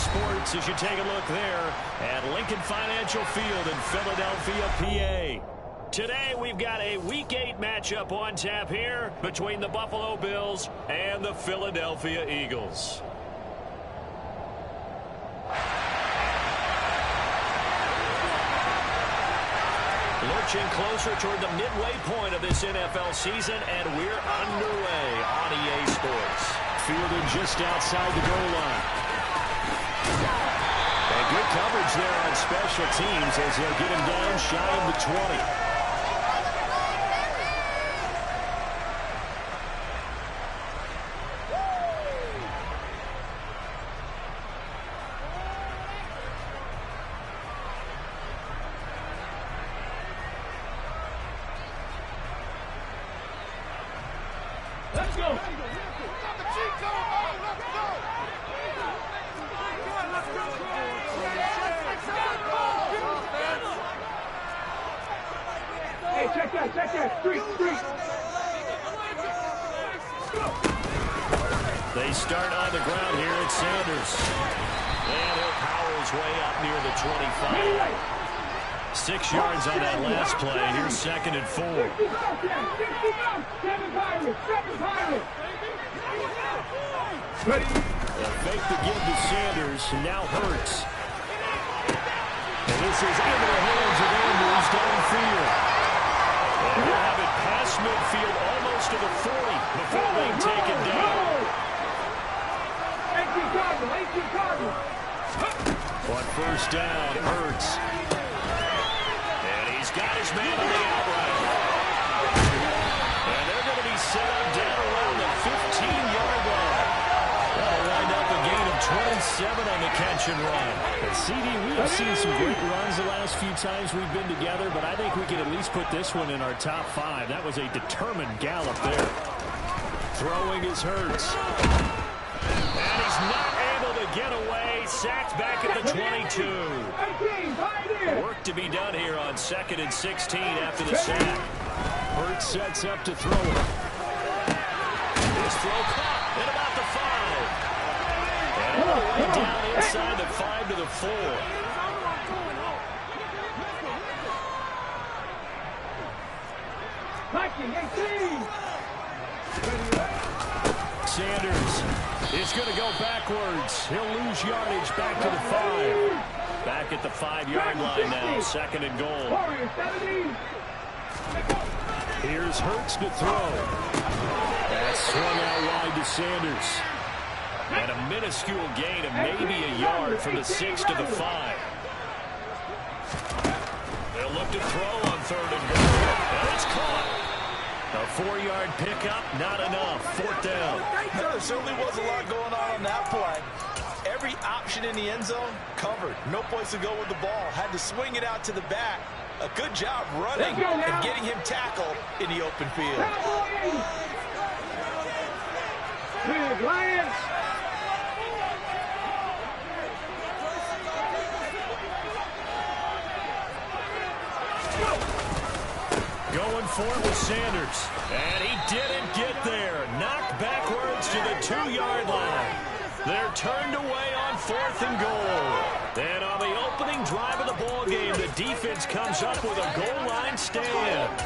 sports as you take a look there at Lincoln Financial Field in Philadelphia, PA. Today we've got a Week 8 matchup on tap here between the Buffalo Bills and the Philadelphia Eagles. Lurching closer toward the midway point of this NFL season, and we're underway on EA Sports. Fielded just outside the goal line. And good coverage there on special teams as they'll get him down shy of the 20. Let's go. Hey, check that. Street. They start on the ground here at Sanders. And he'll power his way up near the 25. 6 yards on that last play. Here's 2nd and 4. A fake to give to Sanders. Now Hurts. And this is into the hands of Andrews downfield. And he'll have it past midfield almost to the 40 before being taken down. On first down, Hurts. Got his man on the outright. And they're going to be set up down around the 15-yard line. That'll wind up a gain of 27 on the catch and run. And CD, we have seen some great runs the last few times we've been together, but I think we can at least put this one in our top 5. That was a determined gallop there. Throwing his Hurts. And he's not able to get away. Sacked back at the 22. Work to be done here on 2nd and 16 after the sack. Hurts sets up to throw it. His throw caught at about the 5. And all the way down inside the 5 to the 4. Sanders is going to go backwards. He'll lose yardage back to the 5. Back at the 5-yard line now, 2nd and goal. Here's Hurts to throw. That's swung out wide to Sanders. And a minuscule gain of maybe a yard from the 6 to the 5. They'll look to throw on 3rd and goal. And it's caught. A 4-yard pickup, not enough. 4th down. There certainly was a lot going on that play. Every option in the end zone covered. No place to go with the ball. Had to swing it out to the back. A good job running and getting him tackled in the open field. Big Lions. Going for it with Sanders. And he didn't get there. Knocked backwards to the 2-yard line. They're turned away on 4th and goal. And on the opening drive of the ball game, the defense comes up with a goal line stand.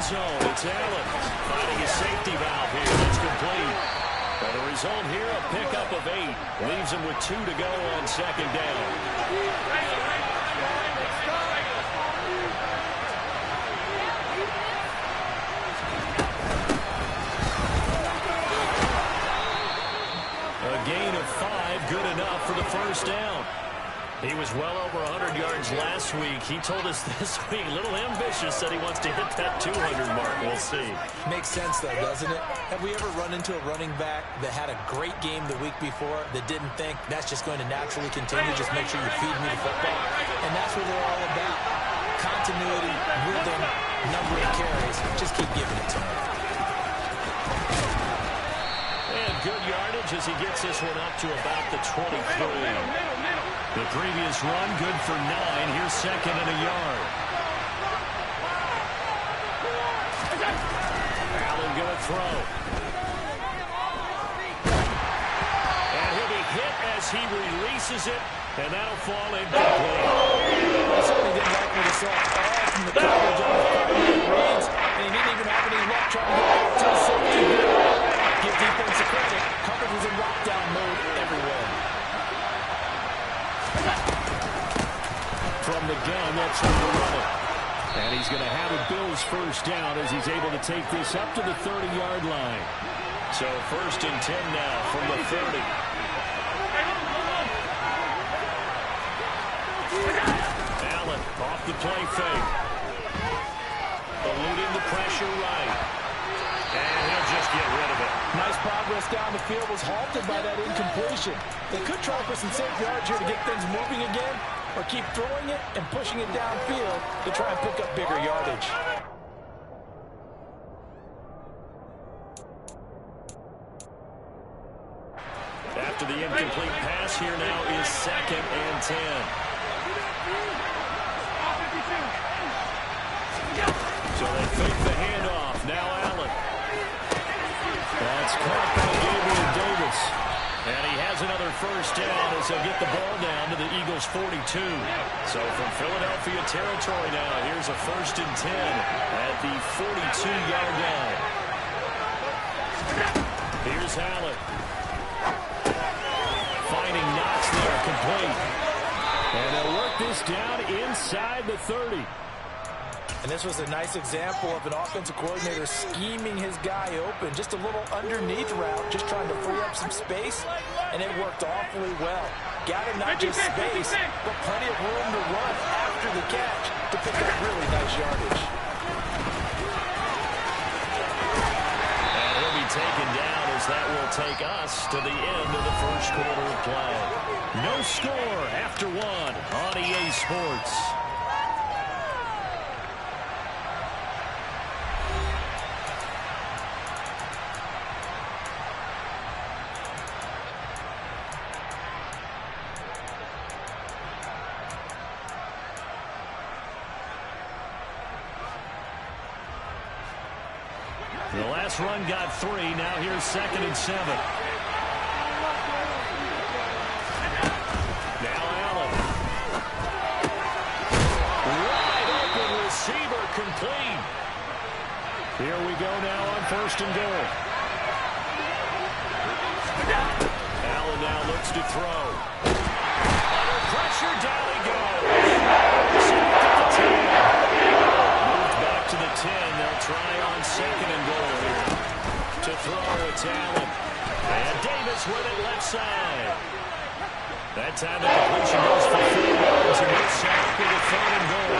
Zone. It's Allen finding his safety valve here. That's complete. And the result here, a pickup of 8. Leaves him with 2 to go on 2nd down. A gain of 5, good enough for the first down. He was well over 100 yards last week. He told us this week, a little ambitious, said he wants to hit that 200 mark. We'll see. Makes sense, though, doesn't it? Have we ever run into a running back that had a great game the week before that didn't think that's just going to naturally continue? Just make sure you feed me the football. And that's what they're all about. Continuity, rhythm, number of carries. Just keep giving it to him. And good yardage as he gets this one up to about the 23. The previous run, good for 9. Here's second and a yard. Allen going to throw. And he'll be hit as he releases it, and that'll fall incomplete. I certainly didn't like what he saw all from the coverage on the 5-minute reads, and he didn't even have any luck trying to get back to the safety. Give defense a credit. Coverage was in lockdown mode everywhere. From the gun, that's on the run it. And he's going to have a Bills first down as he's able to take this up to the 30-yard line. So first and 10 now from the 30. Allen off the play fake. Eluding the pressure right. And he'll just get rid of it. Nice progress down the field was halted by that incompletion. They could try for some safe yards here to get things moving again, or keep throwing it and pushing it downfield to try and pick up bigger yardage. After the incomplete pass, here now is second and 10. So they fake the handoff. Now Allen. That's caught by Gabriel Davis. And he has another first down as they'll get the ball down to the Eagles' 42. So from Philadelphia territory now, here's a first and 10 at the 42-yard line. Here's Allen. Finding Knox there, complete. And they'll work this down inside the 30. And this was a nice example of an offensive coordinator scheming his guy open. Just a little underneath route, just trying to free up some space, and it worked awfully well. Got him not just space, but plenty of room to run after the catch to pick up really nice yardage. And he'll be taken down as that will take us to the end of the first quarter of play. No score after one on EA Sports. The last run got 3. Now here's second and 7. Now Allen. Wide open receiver complete. Here we go now on first and goal. Allen now looks to throw. Under pressure, down he goes. Sacked at the 10. Moved back to the 10. They'll try on second and goal here. To throw, it's Allen. And Davis with it left side. That time the completion goes for 4 yards, and it's sacked with a third and goal.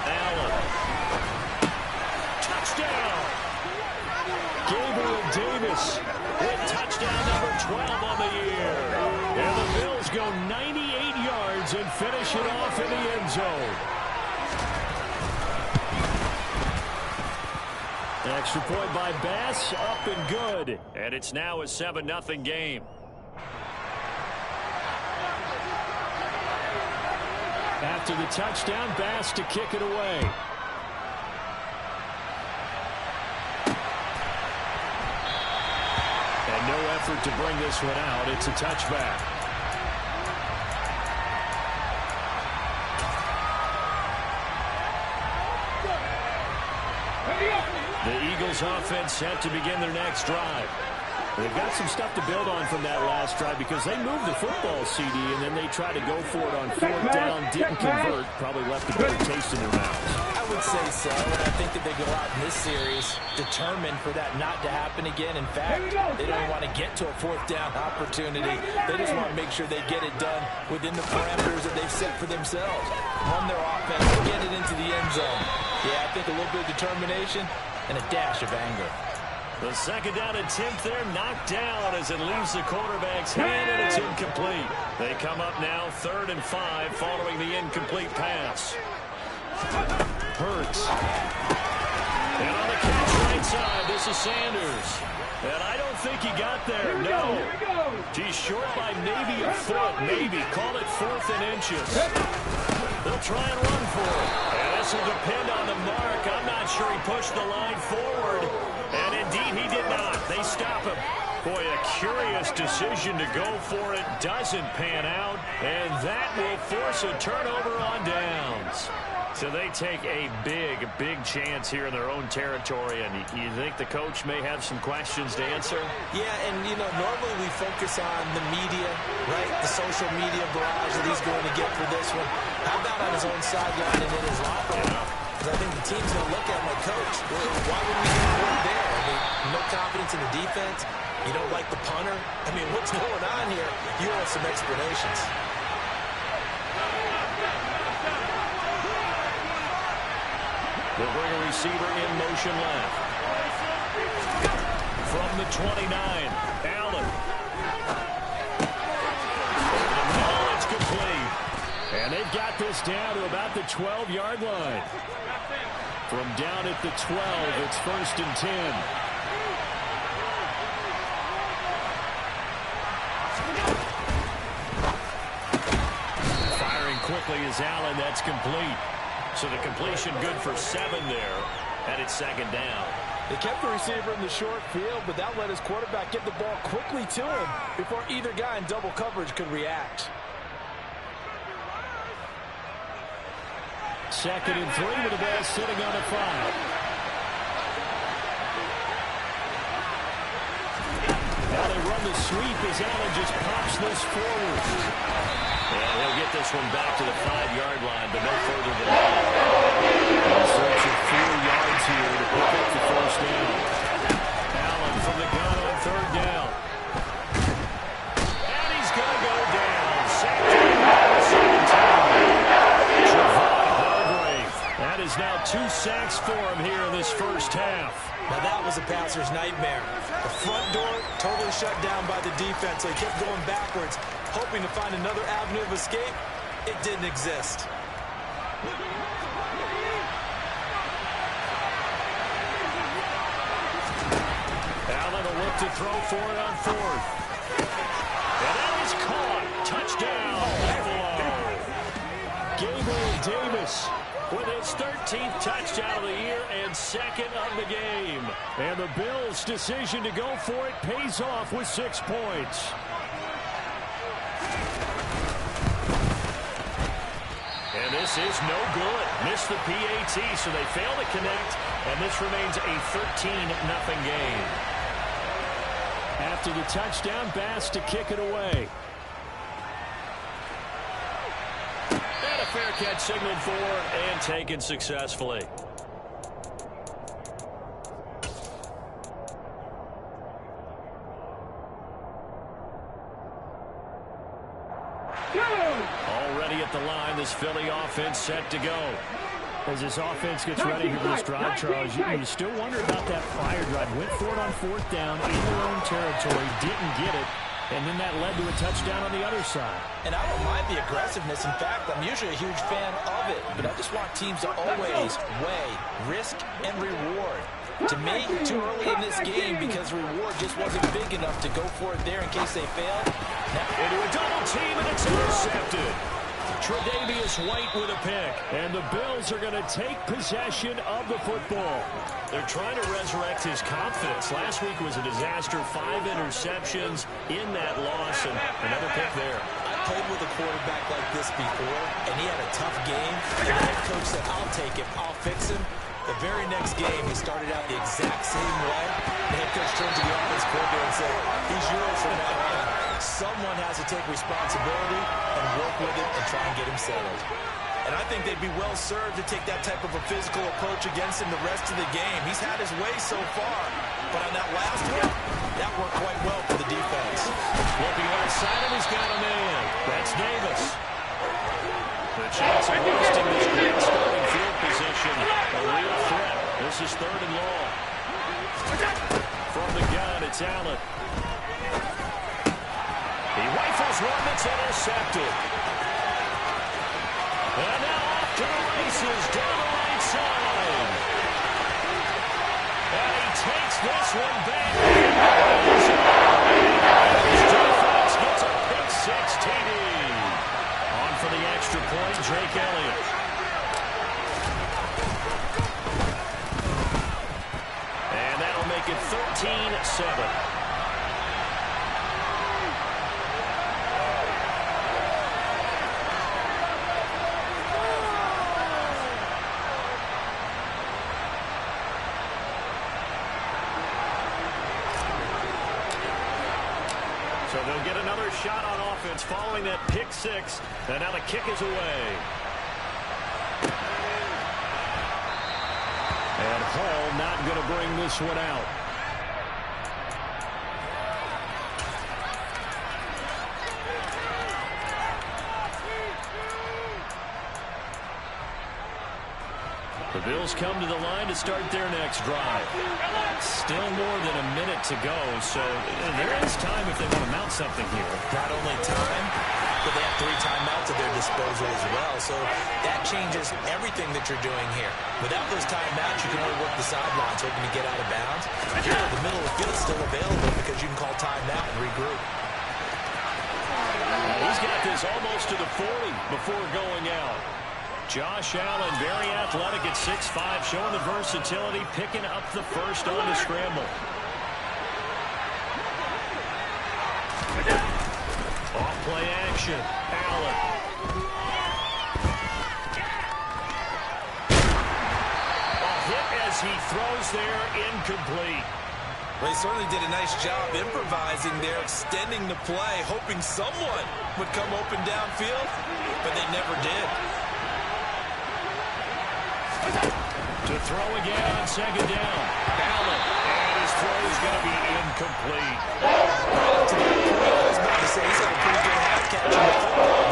Allen. Touchdown. Gabriel Davis with touchdown number 12 on the year. And the Bills go 98 yards and finish it off in the end zone. Extra point by Bass, up and good. And it's now a 7-0 game. After the touchdown, Bass to kick it away. And no effort to bring this one out. It's a touchback. The Eagles offense set to begin their next drive. They've got some stuff to build on from that last drive because they moved the football, CD, and then they tried to go for it on fourth down, didn't convert, probably left a bitter taste in their mouths. I would say so, and I think that they go out in this series determined for that not to happen again. In fact, they don't want to get to a fourth down opportunity. They just want to make sure they get it done within the parameters that they've set for themselves. Run their offense, get it into the end zone. Yeah, I think a little bit of determination and a dash of anger. The second down attempt there knocked down as it leaves the quarterback's hand, and it's incomplete. They come up now 3rd and 5 following the incomplete pass. Hurts. And on the catch right side, this is Sanders. And I don't think he got there. No. He's short by maybe a foot. Maybe. Call it 4th and inches. They'll try and run for it. And this will depend on the mark. I'm not sure he pushed the line forward. And indeed, he did not. They stop him. Boy, a curious decision to go for it. Doesn't pan out. And that will force a turnover on downs. So they take a big, big chance here in their own territory. And you think the coach may have some questions to answer? Yeah, and, you know, normally we focus on the media, right? The social media barrage that he's going to get for this one. How about on his own sideline and in his locker room? Because I think the team's going to look at him like, Coach, why would we get one there? I mean, no confidence in the defense. You don't like the punter. I mean, what's going on here? You want some explanations. They'll bring a receiver in motion left. From the 29, Allen. No, it's complete. And they've got this down to about the 12-yard line. From down at the 12, it's 1st and 10. Firing quickly is Allen. That's complete. So the completion good for 7 there, and it's 2nd down. They kept the receiver in the short field, but that let his quarterback get the ball quickly to him before either guy in double coverage could react. 2nd and 3 with the ball sitting on the 5. Now they run the sweep as Allen just pops this forward. And he'll get this one back to the 5-yard line, but no further than that. In search of 4 yards here to pick up the 1st down. Allen from the gun on 3rd down. And he's going to go down. Sacked at 17. Javon Hargrave. That is now 2 sacks for him here in this first half. Now that was a passer's nightmare. The front door totally shut down by the defense, so he kept going backwards, hoping to find another avenue of escape. It didn't exist. Allen will look to throw for it on 4th. And that is caught. Touchdown, Buffalo. Gabriel Davis with his 13th touchdown of the year and 2nd of the game. And the Bills' decision to go for it pays off with 6 points. And this is no good. Missed the PAT, so they fail to connect, and this remains a 13-0 game. After the touchdown, Bass to kick it away. And a fair catch signaled for and taken successfully. Already at the line, this Philly offense set to go. As this offense gets ready here for this drive, Charles, you still wonder about that prior drive. Went for it on 4th down in their own territory, didn't get it, and then that led to a touchdown on the other side. And I don't mind the aggressiveness. In fact, I'm usually a huge fan of it, but I just want teams to always weigh risk and reward. To me, too early in this game because reward just wasn't big enough to go for it there in case they failed. Into a double team, and it's intercepted. Tre'Davious White with a pick. And the Bills are going to take possession of the football. They're trying to resurrect his confidence. Last week was a disaster. 5 interceptions in that loss, and another pick there. I played with a quarterback like this before, and he had a tough game. And the head coach said, I'll take him. I'll fix him. The very next game, he started out the exact same way. The head coach turned to the offense coordinator and said, he's yours from now on. Someone has to take responsibility and work with it and try and get him settled. And I think they'd be well served to take that type of a physical approach against him the rest of the game. He's had his way so far, but on that last one, that worked quite well for the defense. Looking outside him, he's got a man. That's Davis. The chance of wasting this great starting field position. A real threat. This is 3rd and long. From the gun, it's Allen. He rifles one that's intercepted. And now off to the races down the right side. And he takes this one back. His defense gets a pick 6 TD. On for the extra point, Drake Elliott. And that'll make it 13-7. So they'll get another shot on offense following that pick 6. And now the kick is away. And Hall not going to bring this one out. The Bills come to the line to start their next drive. Still more than a minute to go, so there is time if they want to mount something here. Not only time, but they have 3 timeouts at their disposal as well, so that changes everything that you're doing here. Without those timeouts, you can only work the sidelines hoping to get out of bounds. Here, the middle of the field is still available because you can call timeout and regroup. He's got this almost to the 40 before going out. Josh Allen, very athletic at 6'5", showing the versatility, picking up the first on the scramble. Off-play action, Allen. A hit as he throws there, incomplete. Well, he certainly did a nice job improvising there, extending the play, hoping someone would come open downfield, but they never did. To throw again on 2nd down. Allen, and his throw is going to be incomplete. I was about to say he's got a pretty good half catch in the football,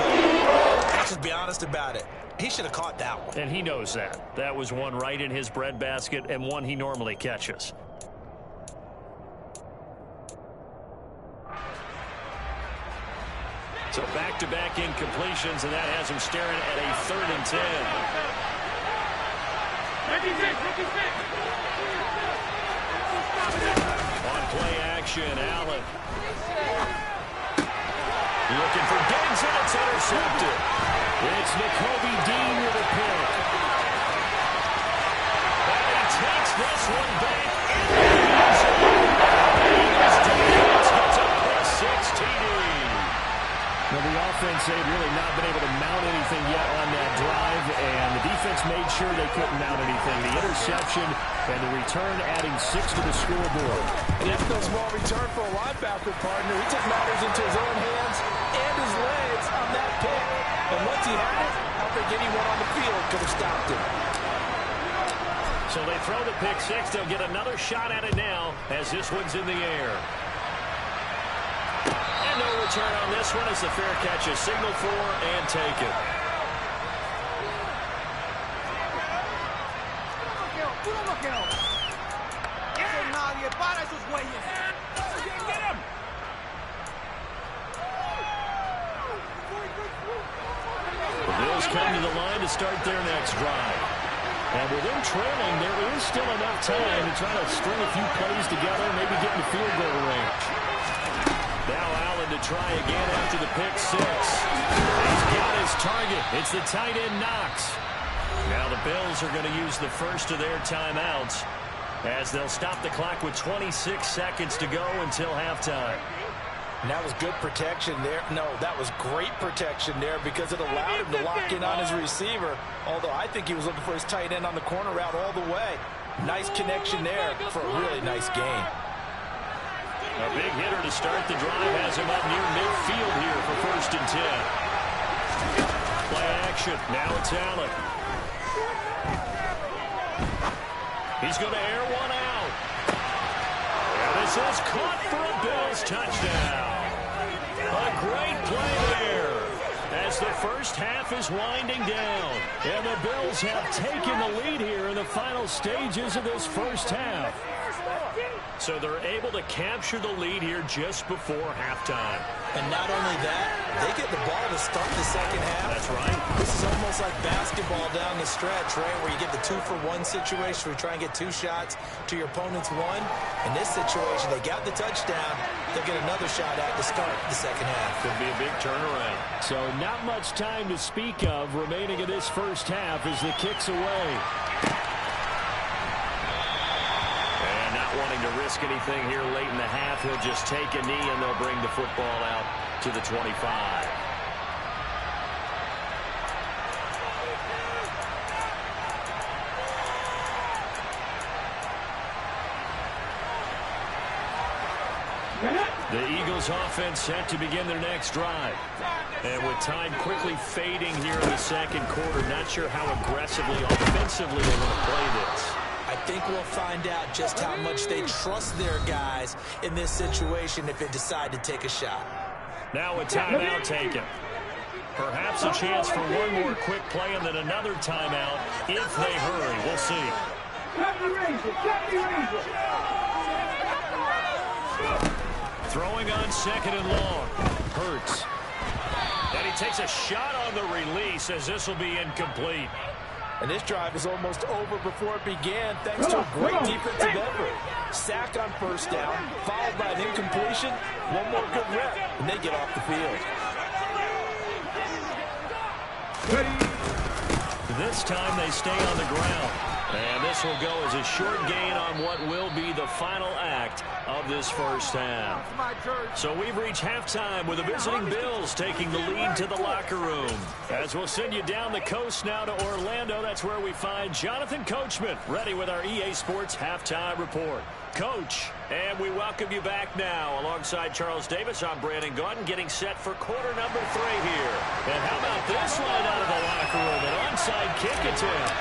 but let's just be honest about it. He should have caught that one. And he knows that. That was one right in his breadbasket and one he normally catches. So back-to-back incompletions, and that has him staring at a 3rd and 10. On play action, Allen. Looking for Diggs, and it's intercepted. It's Nakobe Dean with a pick. And he takes this one back in the end zone. His defense gets a pick 6 TD. Well, the offense, they've really not been able to mount anything yet on that drive, and the defense made sure they couldn't mount anything. The interception and the return adding 6 to the scoreboard. And that's no small return for a linebacker partner. He took matters into his own hands and his legs on that pick. And once he had it, I don't think anyone on the field could have stopped him. So they throw the pick 6. They'll get another shot at it now as this one's in the air. And no return on this one as the fair catch is signaled for and taken. The Bills come to the line to start their next drive. And with them trailing, there is still enough time to try to string a few plays together, maybe get in the field goal range. Now Allen to try again after the pick 6. He's got his target. It's the tight end Knox. Now the Bills are going to use the first of their timeouts as they'll stop the clock with 26 seconds to go until halftime. And that was good protection there. No, that was great protection there because it allowed him to lock in on his receiver. Although I think he was looking for his tight end on the corner route all the way. Nice connection there for a really nice gain. A big hitter to start the drive has him up near midfield here for 1st and 10. Play action. Now it's Allen. He's going to air one out. And this is caught for a Bills touchdown. A great play there as the first half is winding down. And the Bills have taken the lead here in the final stages of this first half. So they're able to capture the lead here just before halftime. And not only that, they get the ball to start the second half. That's right. This is almost like basketball down the stretch, right, where you get the 2-for-1 situation where you try and get 2 shots to your opponent's 1. In this situation, they got the touchdown. They'll get another shot at to start the second half. Could be a big turnaround. So not much time to speak of remaining in this first half as the kick's away. Wanting to risk anything here late in the half, he'll just take a knee and they'll bring the football out to the 25. The Eagles offense set to begin their next drive. And with time quickly fading here in the second quarter, not sure how aggressively, offensively they want to play this. I think we'll find out just how much they trust their guys in this situation if they decide to take a shot. Now a timeout taken. Perhaps a chance for one more quick play and then another timeout if they hurry. We'll see. Throwing on 2nd and long. Hurts. And he takes a shot on the release as this will be incomplete. And this drive is almost over before it began thanks to a great defensive effort. Sack on 1st down, followed by an incompletion. One more good rep, and they get off the field. This time they stay on the ground. And this will go as a short gain on what will be the final act of this first half. So we've reached halftime with the visiting Bills taking the lead to the locker room. As we'll send you down the coast now to Orlando, that's where we find Jonathan Coachman ready with our EA Sports Halftime Report. Coach, and we welcome you back now. Alongside Charles Davis, I'm Brandon Gaudin getting set for quarter number 3 here. And how about this line out of the locker room? An onside kick attempt.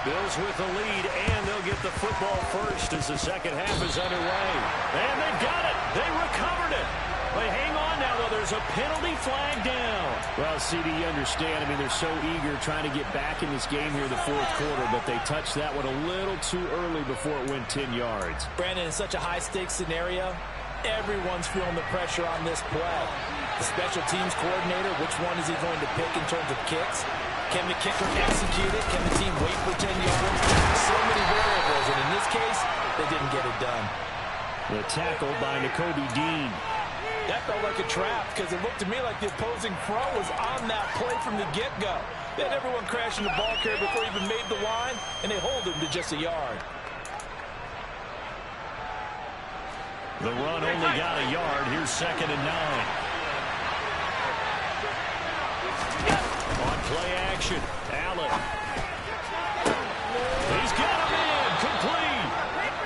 Bills with the lead, and they'll get the football first as the second half is underway. And they've got it. They recovered it. They hang on now, though. There's a penalty flag down. Well, CD, you understand. I mean, they're so eager trying to get back in this game here in the 4th quarter, but they touched that one a little too early before it went 10 yards. Brandon, in such a high-stakes scenario, everyone's feeling the pressure on this play. The special teams coordinator, which one is he going to pick in terms of kicks? Can the kicker execute it? Can the team wait for 10 yards? So many variables, and in this case, they didn't get it done. The tackle by Nakobe Dean. That felt like a trap because it looked to me like the opposing front was on that play from the get-go. They had everyone crashing the ball carrier before he even made the line, and they hold him to just a yard. The run only got a yard. Here's 2nd and 9. On play action, Allen. He's got him in, complete.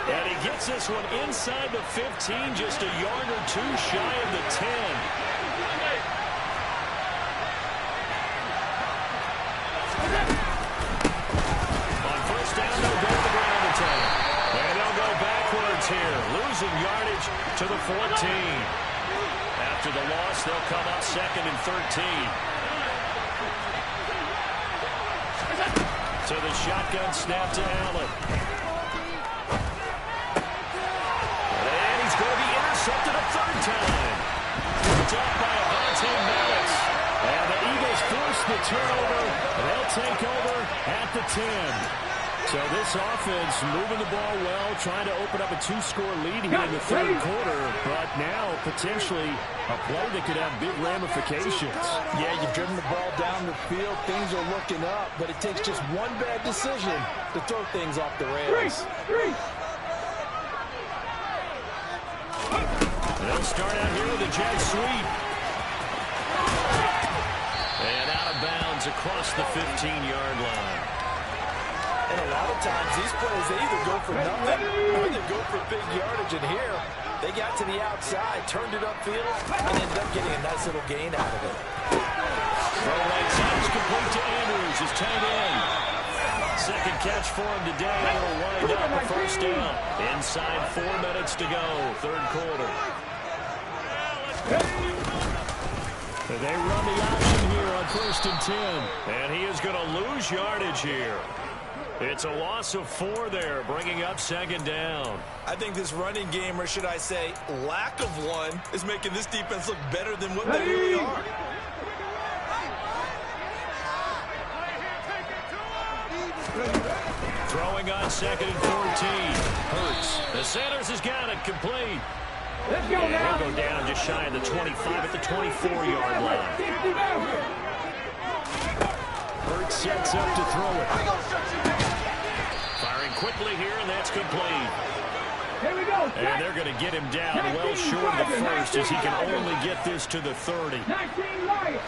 And he gets this one inside the 15, just a yard or 2 shy of the 10. On 1st down, they'll go to the ground attack. And they'll go backwards here, losing yardage to the 14. After the loss, they'll come up 2nd and 13. To the shotgun snap to Allen. And he's going to be intercepted a 3rd time. Picked up by Avonte Maddox. And the Eagles force the turnover. They'll take over at the 10. So this offense moving the ball well, trying to open up a 2-score lead here in the 3rd quarter. But now potentially a play that could have big ramifications. Yeah, you've driven the ball down the field. Things are looking up, but it takes just one bad decision to throw things off the rails. They'll start out here with a jet sweep. And out of bounds across the 15-yard line. And a lot of times these plays, they either go for nothing or they go for big yardage. And here, they got to the outside, turned it upfield, and ended up getting a nice little gain out of it. Throw right side is complete to Andrews, his tight end. Second catch for him today. It'll wind up a first down. Inside 4 minutes to go, third quarter. They run the option here on 1st and 10. And he is going to lose yardage here. It's a loss of 4 there, bringing up 2nd down. I think this running game, or should I say lack of one, is making this defense look better than what they really are. Throwing on 2nd and 14. Hurts. The Sanders has got it complete. Let's go now. He'll go down just shy of the 25 at the 24-yard line. Hurts sets up to throw it. Firing quickly here, and that's complete. Here we go. And they're going to get him down well short of the first as he can only get this to the 30. 19 right.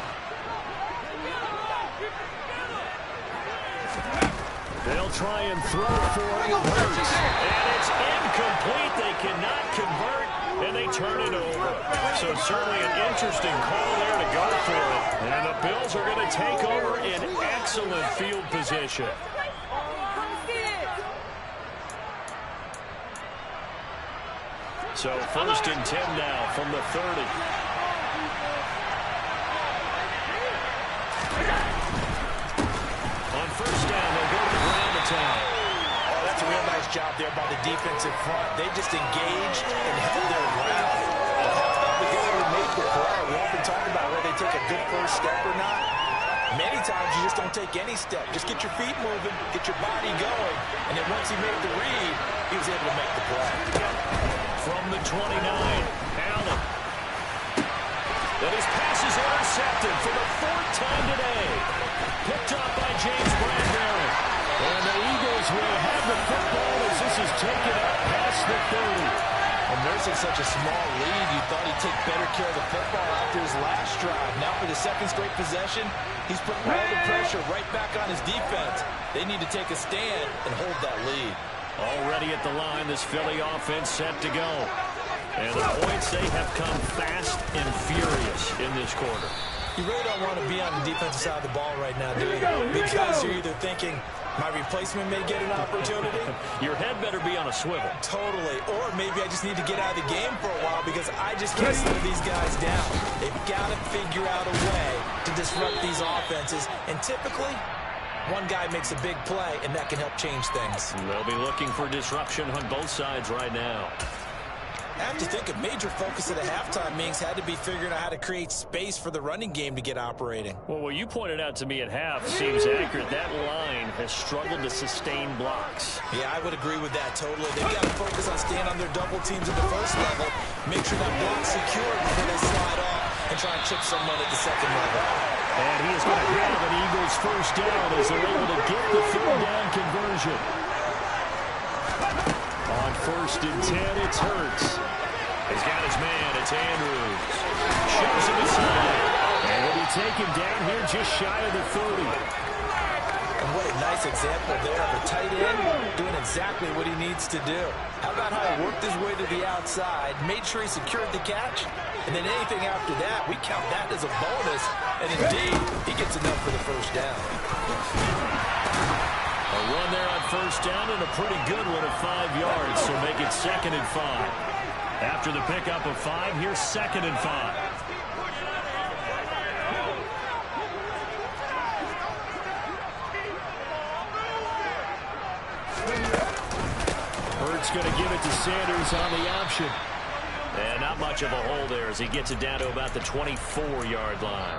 They'll try and throw for it with Hurts. And it's incomplete. They cannot convert, and they turn it over. So certainly an interesting call there to go for it. And the Bills are going to take over in excellent field position. So 1st and 10 now from the 30. On 1st down, they'll go to the ground attack. Oh, that's a real nice job there by the defensive front. They just engaged and held their ground. But how about the guy who made the play? We often talk about whether they take a good first step or not. Many times you just don't take any step. Just get your feet moving, get your body going, and then once he made the read, he was able to make the play. From the 29, Allen. Then his pass is intercepted for the 4th time today. Picked up by James Bradbury. And the Eagles will have the football as this is taken up past the 30. And nursing such a small lead, you thought he'd take better care of the football after his last drive. Now for the 2nd straight possession, he's put all the pressure right back on his defense. They need to take a stand and hold that lead. Already at the line, this Philly offense set to go. And the points, they have come fast and furious in this quarter. You really don't want to be on the defensive side of the ball right now, do you? Because you're either thinking, my replacement may get an opportunity. Your head better be on a swivel. Totally. Or maybe I just need to get out of the game for a while because I just can't slow these guys down. They've got to figure out a way to disrupt these offenses. And typically, one guy makes a big play, and that can help change things. They'll be looking for disruption on both sides right now. I have to think a major focus of the halftime meetings had to be figuring out how to create space for the running game to get operating. Well, what you pointed out to me at half seems accurate. That line has struggled to sustain blocks. Yeah, I would agree with that totally. They've got to focus on staying on their double teams at the first level, make sure that block's secured before they slide off and try and chip someone at the 2nd level. And he is going to have an Eagles first down as they're able to get the 3rd down conversion. On 1st and 10, it's Hurts. He's got his man, it's Andrews. Shows him aside. And will he take him down here just shy of the 30. And what a nice example there of a tight end doing exactly what he needs to do. How about how he worked his way to the outside, made sure he secured the catch, and then anything after that, we count that as a bonus. And indeed, he gets enough for the first down. A run there on 1st down and a pretty good one of 5 yards, so make it 2nd and 5. After the pickup of 5, here's 2nd and 5. Hurts going to give it to Sanders on the option. And not much of a hole there as he gets it down to about the 24-yard line.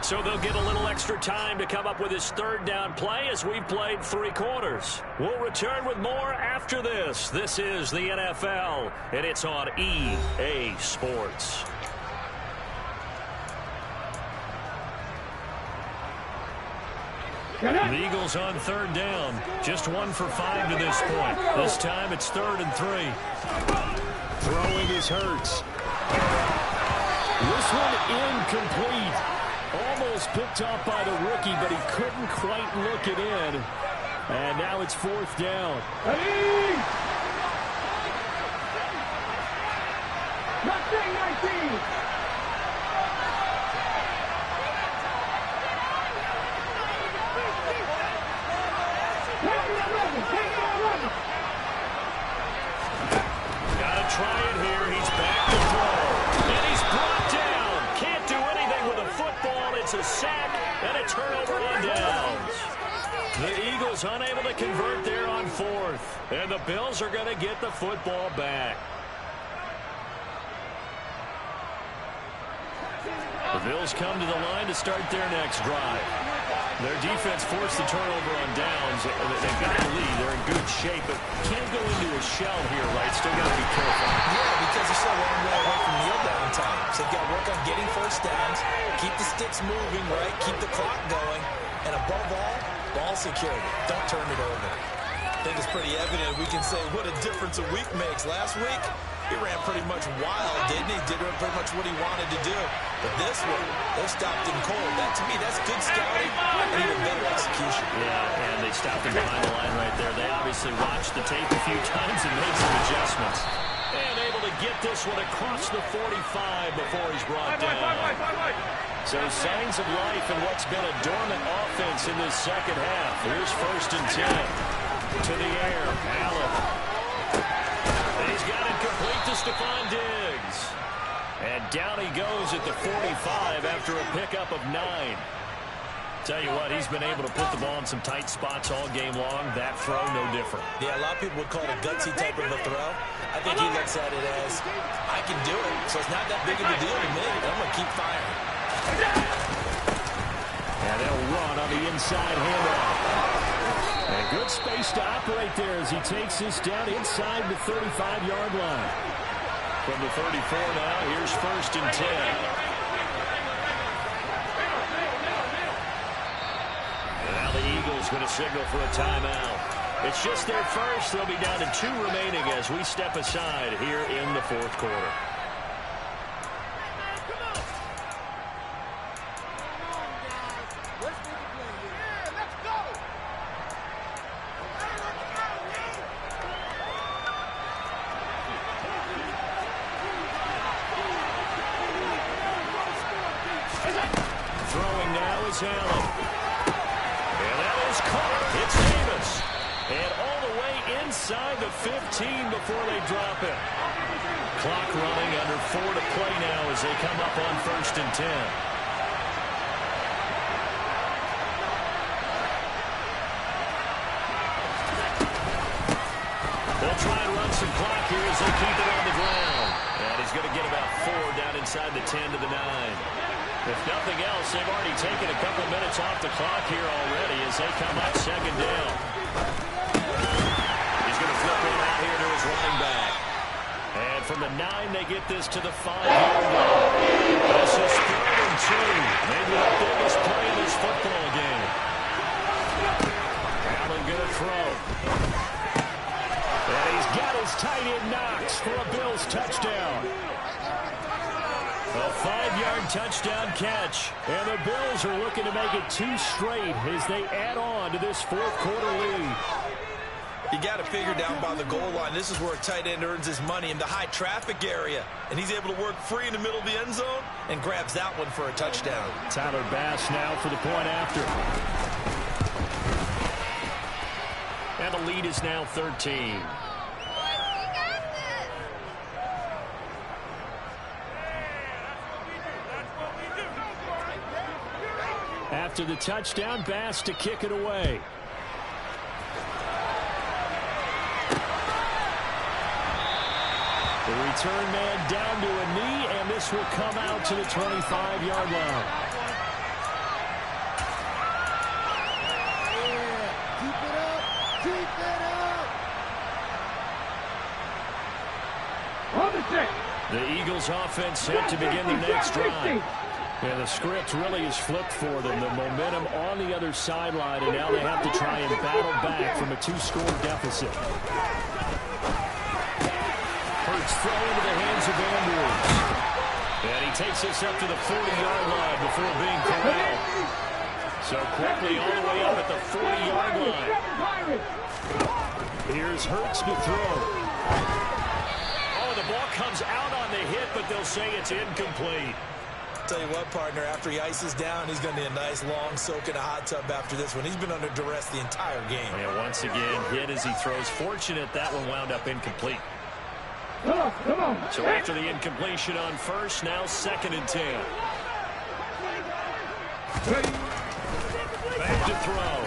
So they'll get a little extra time to come up with his 3rd down play as we've played 3 quarters. We'll return with more after this. This is the NFL, and it's on EA Sports. The Eagles on 3rd down. Just 1 for 5 to this point. This time it's 3rd and 3. Throwing is Hurts. This one incomplete. Almost picked off by the rookie, but he couldn't quite look it in. And now it's 4th down. Ready? Mustang 19. Gotta try it here. He's back to throw. And he's brought down. Can't do anything with a football. It's a sack and a turnover on downs. The Eagles unable to convert there on 4th. And the Bills are going to get the football back. The Bills come to the line to start their next drive. Their defense forced the turnover on downs. They've got the lead. They're in good shape, but can't go into a shell here, right? Still got to be careful. Yeah, because they're still a long way away from kneel down time. So they've got to work on getting first downs, keep the sticks moving, right? Keep the clock going. And above all, ball security. Don't turn it over. I think it's pretty evident. We can say what a difference a week makes. Last week, he ran pretty much wild, didn't he? Did pretty much what he wanted to do. But this one, they stopped him cold. That, to me, that's good scouting and even better execution. Yeah, and they stopped him behind the line right there. They obviously watched the tape a few times and made some adjustments. And able to get this one across the 45 before he's brought down. So signs of life in what's been a dormant offense in this second half. Here's 1st and 10. To the air, Allen. He's got it complete to Stephon Diggs. And down he goes at the 45 after a pickup of 9. Tell you what, he's been able to put the ball in some tight spots all game long. That throw, no different. Yeah, a lot of people would call it a gutsy type of a throw. I think he looks at it as, I can do it, so it's not that big of a deal to me. I'm going to keep firing. And they'll run on the inside handoff. And good space to operate there as he takes this down inside the 35-yard line. From the 34 now, here's 1st and 10. And now the Eagles going to signal for a timeout. It's just their first. They'll be down to 2 remaining as we step aside here in the 4th quarter. Throwing now is Allen. And that is caught. It's Davis. And all the way inside the 15 before they drop it. Clock running, under 4 to play now as they come up on 1st and 10. They'll try and run some clock here as they keep it on the ground. And he's going to get about 4 down inside the 10 to the 9. If nothing else, they've already taken a couple minutes off the clock here already as they come up 2nd down. He's going to flip one out here to his running back. And from the 9, they get this to the 5-yard line. This is 3rd and 2. Maybe the biggest play in this football game. Allen going to throw. And he's got his tight end Knox for a Bills touchdown. A 5-yard touchdown catch. And the Bills are looking to make it 2 straight as they add on to this 4th quarter lead. You got to figure down by the goal line. This is where a tight end earns his money, in the high traffic area. And he's able to work free in the middle of the end zone and grabs that one for a touchdown. Tyler Bass now for the point after. And the lead is now 13. After the touchdown, Bass to kick it away. The return man down to a knee, and this will come out to the 25-yard line. Keep it up! Keep it up! On the 6. The Eagles offense set to begin the next drive. And the script really is flipped for them. The momentum on the other sideline, and now they have to try and battle back from a 2-score deficit. Hurts Hurts throw into the hands of Andrews. And he takes us up to the 40-yard line before being corralled. So quickly all the way up at the 40-yard line. Here's Hurts to throw. Oh, the ball comes out on the hit, but they'll say it's incomplete. Tell you what, partner, after he ices down, he's going to need a nice long soak in a hot tub after this one. He's been under duress the entire game. And once again, hit as he throws. Fortunate that one wound up incomplete. Come on. So after the incompletion on first, now 2nd and 10. Back to throw.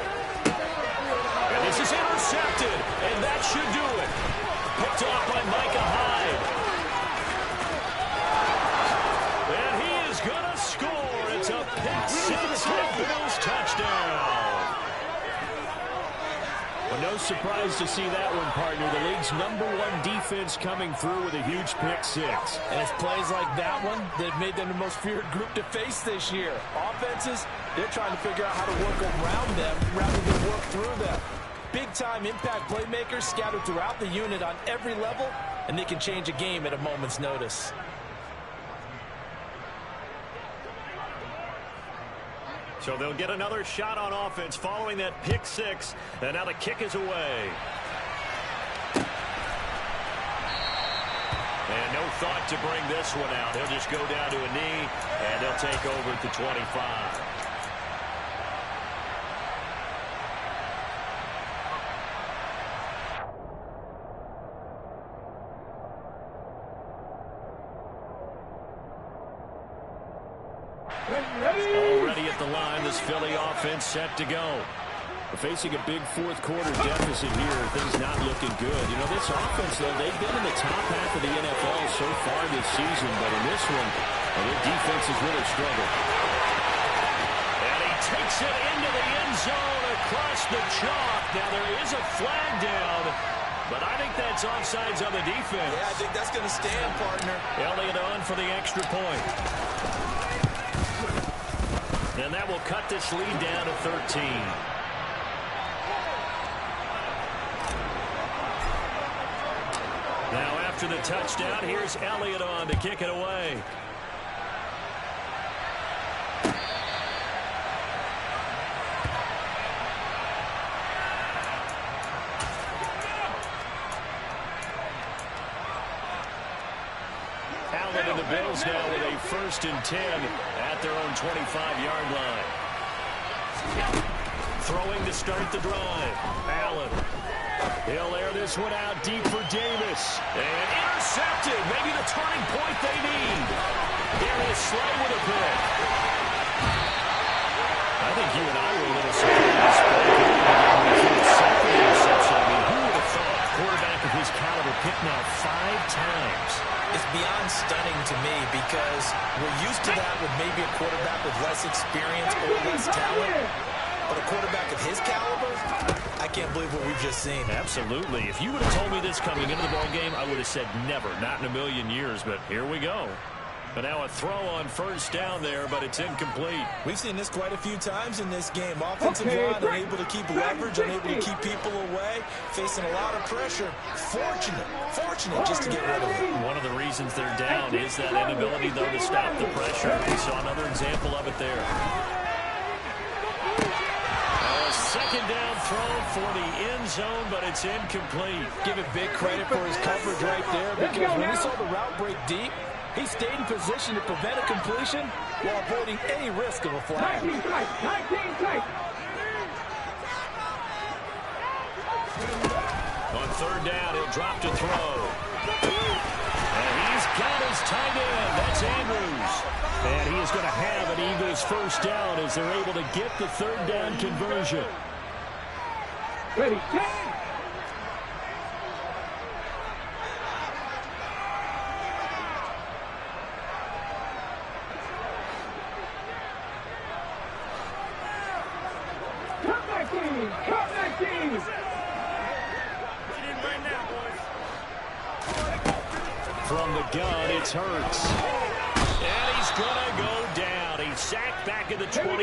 And this is intercepted, and that should do it. Picked off by Micah Hyde. And he is going to score. It's a pick six and Bills touchdown. Well, no surprise to see that one, partner. The league's #1 defense coming through with a huge pick six. And it's plays like that one that have made them the most feared group to face this year. Offenses, they're trying to figure out how to work around them rather than work through them. Big-time impact playmakers scattered throughout the unit on every level, and they can change a game at a moment's notice. So they'll get another shot on offense following that pick six. And now the kick is away. And no thought to bring this one out. They'll just go down to a knee, and they'll take over at the 25. Already at the line, this Philly offense set to go. We're facing a big fourth quarter deficit here. Things not looking good. You know, this offense, though, they've been in the top half of the NFL so far this season, but in this one, their defense has really struggled. And he takes it into the end zone across the chalk. Now, there is a flag down, but I think that's offsides on the defense. Yeah, I think that's going to stand, partner. Elliott on for the extra point. And that will cut this lead down to 13. Now after the touchdown, here's Elliott on to kick it away. Allen and the Bills now with a 1st and 10 at their own 25-yard line. Throwing to start the drive. Allen. He'll air this one out deep for Davis. And intercepted. Maybe the turning point they need. Darius Slay with a pick. I think you and I were a little surprised. Second interception. I mean, who would have thought? Quarterback of his caliber picked now 5 times. It's beyond stunning to me because we're used to that with maybe a quarterback with less experience or less talent. But a quarterback of his caliber, I can't believe what we've just seen. Absolutely. If you would have told me this coming into the ball game, I would have said never, not in a million years. But here we go. But now a throw on 1st down there, but it's incomplete. We've seen this quite a few times in this game. Offensive line unable to keep leverage, unable to keep people away, facing a lot of pressure. Fortunate just to get rid of it. One of the reasons they're down is that inability, though, to stop the pressure. We saw another example of it there. A 2nd down throw for the end zone, but it's incomplete. Give it big credit for his coverage right there because when he saw the route break deep, he stayed in position to prevent a completion while avoiding any risk of a flag. 19 strike. On 3rd down, he'll drop to throw. And he's got his tight end. That's Andrews. And he is going to have an Eagles 1st down as they're able to get the 3rd down conversion. Ready, set. From the gun, it's Hurts. And he's going to go down. He's sacked back at the 24.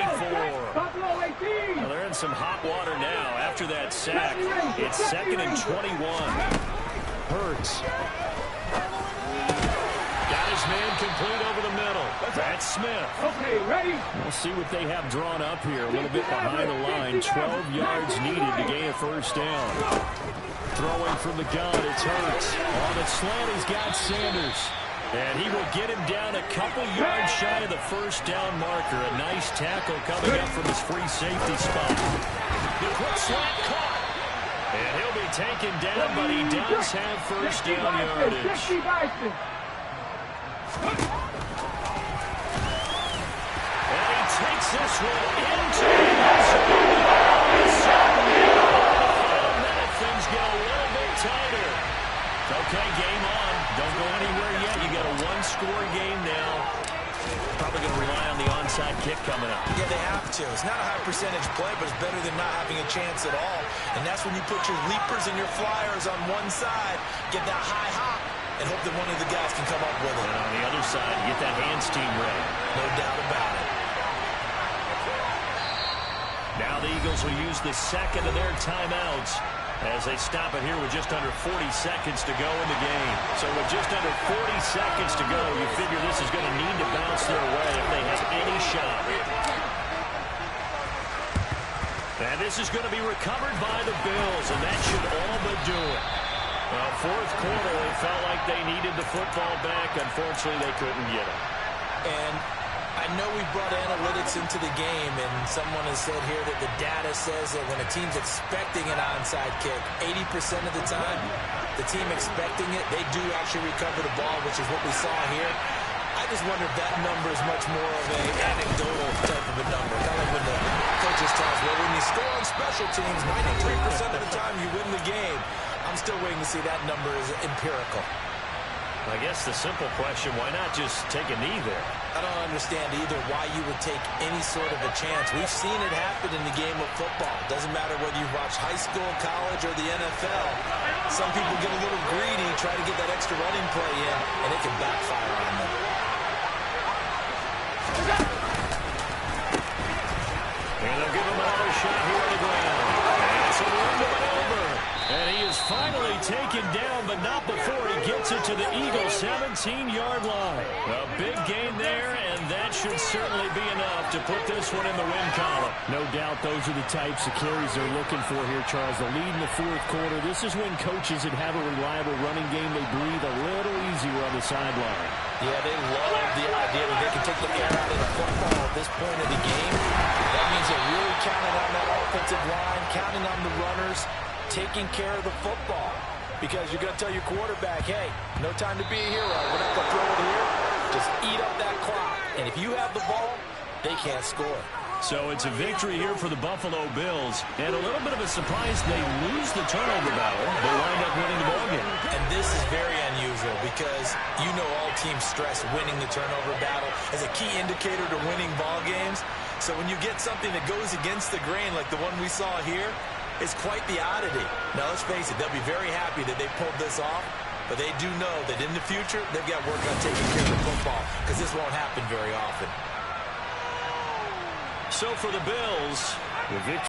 Well, they're in some hot water now after that sack. It's 2nd and 21. Hurts. man complete over the middle. That's Smith. Okay, ready? We'll see what they have drawn up here. A little bit behind the line. 12 yards needed to gain a first down. Throwing from the gun, it's Hurts. On the slant, he's got Sanders. And he will get him down a couple yards shy of the first down marker. A nice tackle coming up from his free safety spot. The quick slant caught. And he'll be taken down, but he does have first down yardage. And he takes this one into the end zone. Things get a little bit tighter. Okay, game on. Don't go anywhere yet. You got a one-score game now. Probably going to rely on the onside kick coming up. Yeah, they have to. It's not a high percentage play, but it's better than not having a chance at all. And that's when you put your leapers and your flyers on one side, get that high hop, and hope that one of the guys can come up with it. And on the other side, get that hands team ready. No doubt about it. Now the Eagles will use the second of their timeouts as they stop it here with just under 40 seconds to go in the game. So with just under 40 seconds to go, you figure this is going to need to bounce their way if they have any shot. And this is going to be recovered by the Bills, and that should all but do it. Well, fourth quarter, they felt like they needed the football back. Unfortunately, they couldn't get it. And I know we brought analytics into the game, and someone has said here that the data says that when a team's expecting an onside kick, 80% of the time, the team expecting it, they do actually recover the ball, which is what we saw here. I just wonder if that number is much more of an anecdotal type of a number. Kind of like when the coaches tell us, well, when you score on special teams, 93% of the time you win the game. I'm still waiting to see that number is empirical. I guess the simple question, why not just take a knee there? I don't understand either why you would take any sort of a chance. We've seen it happen in the game of football. Doesn't matter whether you watch high school, college, or the NFL. Some people get a little greedy, try to get that extra running play in, and it can backfire on them. And they'll give him another shot here on the ground. And it's a run to over. And he is finally taken down, but not before he gets it to the Eagles' 17-yard line. A big gain there, and that should certainly be enough to put this one in the win column. No doubt those are the types of carries they're looking for here, Charles. The lead in the fourth quarter. This is when coaches that have a reliable running game, they breathe a little easier on the sideline. Yeah, they love the idea that they can take the air out of the football at this point of the game. That means they're really counting on that offensive line, counting on the runners, taking care of the football. Because you're going to tell your quarterback, hey, no time to be a hero. We're not going to throw it here. Just eat up that clock. And if you have the ball, they can't score. So it's a victory here for the Buffalo Bills. And a little bit of a surprise, they lose the turnover battle. They wind up winning the ballgame. And this is very unusual because you know all teams stress winning the turnover battle as a key indicator to winning ball games. So when you get something that goes against the grain like the one we saw here, it's quite the oddity. Now, let's face it, they'll be very happy that they pulled this off, but they do know that in the future, they've got work on taking care of the football because this won't happen very often. So for the Bills, the victory.